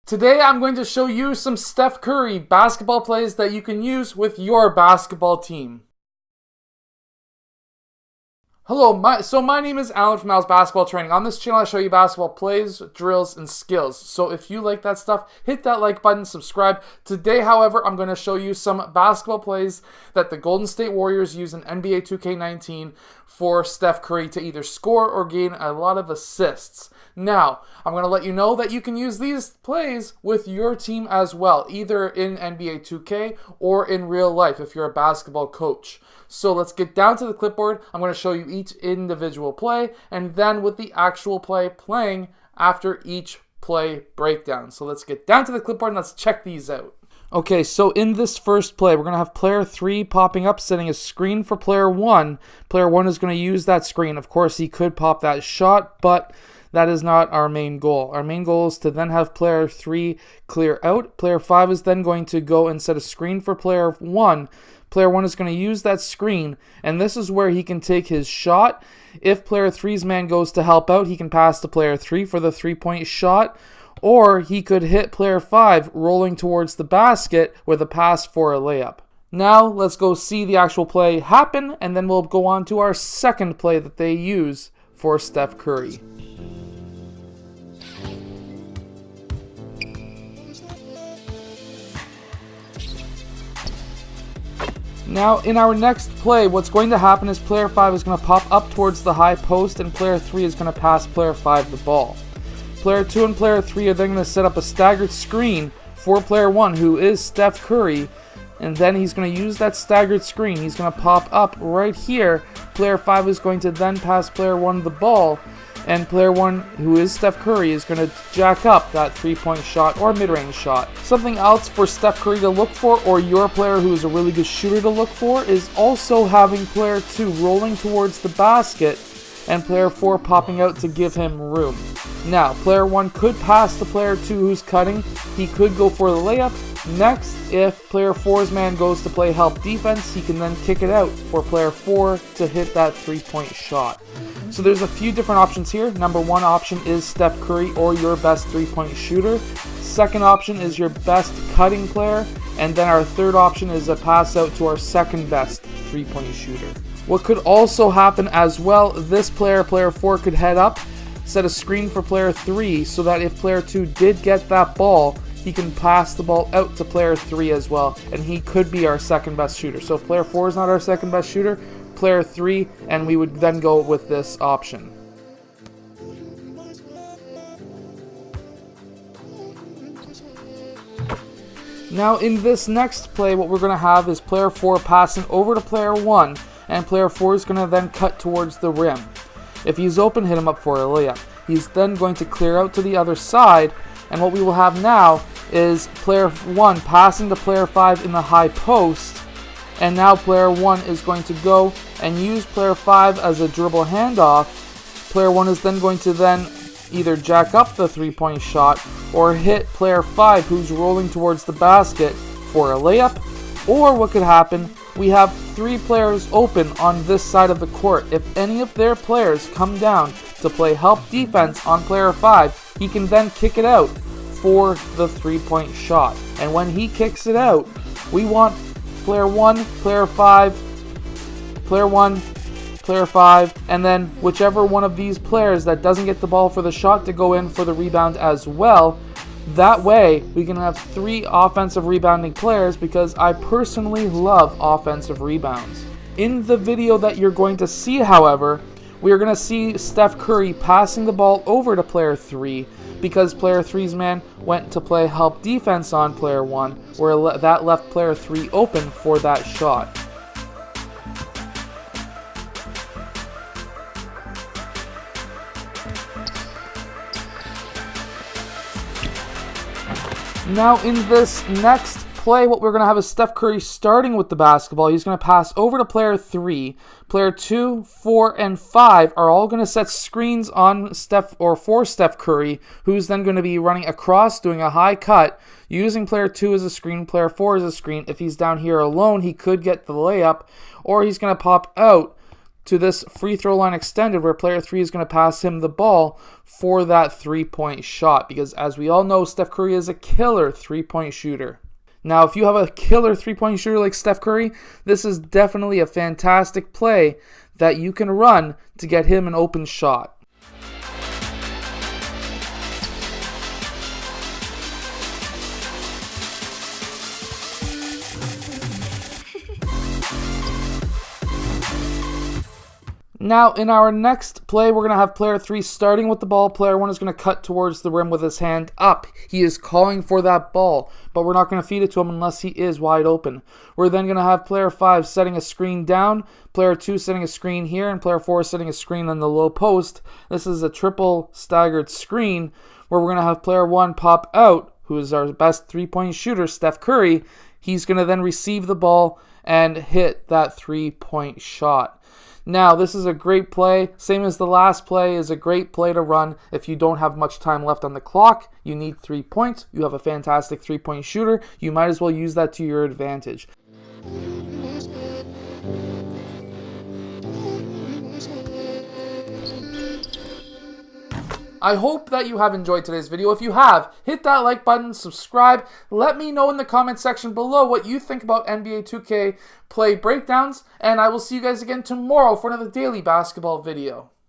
Today I'm going to show you some Steph Curry basketball plays that you can use with your basketball team. Hello, my name is Alan from Al's Basketball Training. On this channel I show you basketball plays, drills, and skills. So if you like that stuff, hit that like button, subscribe. Today, however, I'm going to show you some basketball plays that the Golden State Warriors use in NBA 2K19 for Steph Curry to either score or gain a lot of assists. Now, I'm going to let you know that you can use these plays with your team as well, either in NBA 2K or in real life if you're a basketball coach. So let's get down to the clipboard. I'm going to show you each individual play and then with the actual play playing after each play breakdown. So let's get down to the clipboard and let's check these out. Okay, so in this first play, we're going to have player 3 popping up, setting a screen for player 1. Player 1 is going to use that screen. Of course, he could pop that shot, but that is not our main goal. Our main goal is to then have player 3 clear out. Player 5 is then going to go and set a screen for player 1. Player 1 is going to use that screen, and this is where he can take his shot. If player 3's man goes to help out, he can pass to player 3 for the three-point shot, or he could hit player 5 rolling towards the basket with a pass for a layup. Now, let's go see the actual play happen, and then we'll go on to our second play that they use for Steph Curry. Now, in our next play, what's going to happen is player 5 is going to pop up towards the high post and player 3 is going to pass player 5 the ball. Player 2 and player 3 are then going to set up a staggered screen for player 1, who is Steph Curry, and then he's going to use that staggered screen. He's going to pop up right here. Player 5 is going to then pass player 1 the ball, and player 1, who is Steph Curry, is going to jack up that three-point shot or mid-range shot. Something else for Steph Curry to look for, or your player who is a really good shooter to look for, is also having player 2 rolling towards the basket and player 4 popping out to give him room. Now, player 1 could pass to player 2 who's cutting. He could go for the layup. Next, if player 4's man goes to play help defense, he can then kick it out for player 4 to hit that three-point shot. So there's a few different options here. Number 1 option is Steph Curry or your best three-point shooter. Second option is your best cutting player. And then our third option is a pass out to our second best three-point shooter. What could also happen as well, this player, player 4, could head up, set a screen for player 3 so that if player 2 did get that ball, he can pass the ball out to player 3 as well, and he could be our second best shooter. So if player 4 is not our second best shooter, player 3, and we would then go with this option. Now in this next play, what we're going to have is player 4 passing over to player 1, and player 4 is going to then cut towards the rim. If he's open, hit him up for a layup. He's then going to clear out to the other side, and what we will have now is player 1 passing to player 5 in the high post, and now player 1 is going to go and use player 5 as a dribble handoff. Player 1 is then going to then either jack up the three-point shot or hit player 5 who's rolling towards the basket for a layup. Or what could happen, we have 3 players open on this side of the court. If any of their players come down to play help defense on player 5, he can then kick it out for the three-point shot. And when he kicks it out, we want player 1, player 5, player 1, player 5, and then whichever one of these players that doesn't get the ball for the shot to go in for the rebound as well. That way, we can have 3 offensive rebounding players because I personally love offensive rebounds. In the video that you're going to see, however, we are going to see Steph Curry passing the ball over to player 3 because player 3's man went to play help defense on player 1, where that left player 3 open for that shot. Now in this next play, what we're going to have is Steph Curry starting with the basketball. He's going to pass over to player 3. Player 2, 4, and 5 are all going to set screens on Steph or for Steph Curry, who's then going to be running across, doing a high cut, using player 2 as a screen, player 4 as a screen. If he's down here alone, he could get the layup, or he's going to pop out to this free throw line extended where player 3 is going to pass him the ball for that 3-point shot, because as we all know, Steph Curry is a killer 3-point shooter. Now, if you have a killer 3-point shooter like Steph Curry, this is definitely a fantastic play that you can run to get him an open shot. Now, in our next play, we're going to have player 3 starting with the ball. Player 1 is going to cut towards the rim with his hand up. He is calling for that ball, but we're not going to feed it to him unless he is wide open. We're then going to have player 5 setting a screen down, player 2 setting a screen here, and player 4 setting a screen on the low post. This is a triple staggered screen where we're going to have player 1 pop out, who is our best 3-point shooter, Steph Curry. He's going to then receive the ball and hit that 3-point shot. Now, this is a great play. Same as the last play, is a great play to run if you don't have much time left on the clock. You need 3 points. You have a fantastic 3-point shooter. You might as well use that to your advantage. I hope that you have enjoyed today's video. If you have, hit that like button, subscribe. Let me know in the comment section below what you think about NBA 2K play breakdowns, and I will see you guys again tomorrow for another daily basketball video.